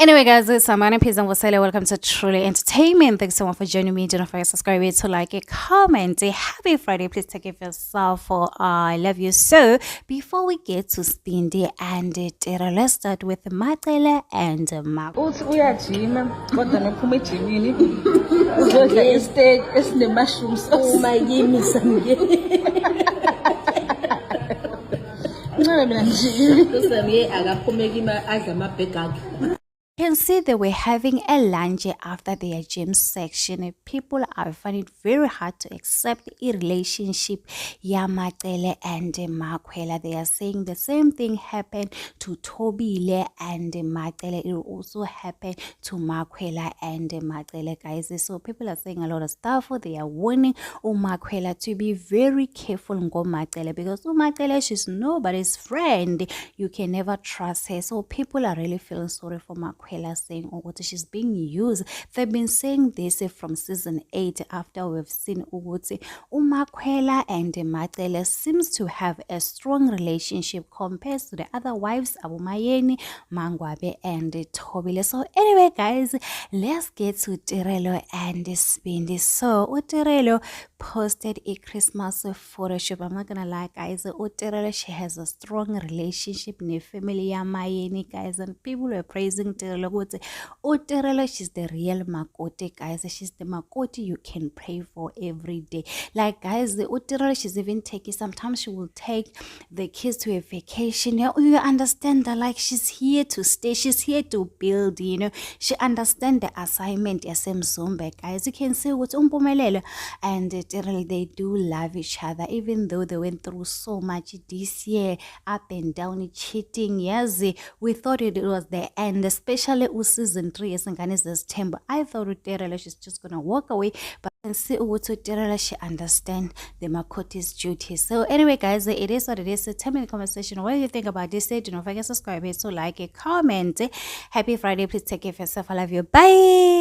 Anyway, guys, it's Samana Peace and Wasela. Welcome to Truly Entertainment. Thanks so much for joining me. Don't forget to subscribe, to like it, comment. Happy Friday. Please take care of yourself. For I love you so. Before we get to Spindi and let's start with Matela and Mark. Uthi uyajima kodwa nophuma ejimini uzodla isiteak esine-mushrooms uma kimi samke ncane mina njini kusamye akaphume kima adla amabhega akhe. Can see they were having a lunch after their gym section. People are finding it very hard to accept a relationship. Yamatele and Makwela. They are saying the same thing happened to Tobile and Matele. It also happened to Makwela and Matele, guys. So people are saying a lot of stuff. They are warning Makwela to be very careful Matele because Matele, she's nobody's friend. You can never trust her. So people are really feeling sorry for Makwela, saying Ukuthi she's being used. They've been saying this from season 8 after we've seen Ukuthi Umakwela and Matele seems to have a strong relationship compared to the other wives, Abumayeni, Mangwabe and Tobile. So anyway, guys, let's get to Tirelo and Spindi. So Tirelo posted a Christmas photo shoot. I'm not gonna lie, guys. Tirelo, she has a strong relationship in the family Yamayeni, guys, and people were praising Tirelo. Tirelo, she's the real Makoti, guys. She's the Makoti you can pray for every day. Like, guys, the Tirelo, she's even taking, sometimes she will take the kids to a vacation. You understand that, like, she's here to stay, she's here to build, you know. She understands the assignment. Zumba, guys. You can see what Umpumelelo and Tirelo, they do love each other, even though they went through so much this year, up and down, cheating. Yes, we thought it was the end, especially season 3 esingane zesithemba. I thought Tirelo, she's just gonna walk away, but I can see Tirelo, she understand the Makoti's duties. So anyway, guys, it is what it is. So tell me in the comment section what do you think about this. Do not forget to subscribe, so like it, comment. Happy Friday. Please take care of yourself. I love you. Bye.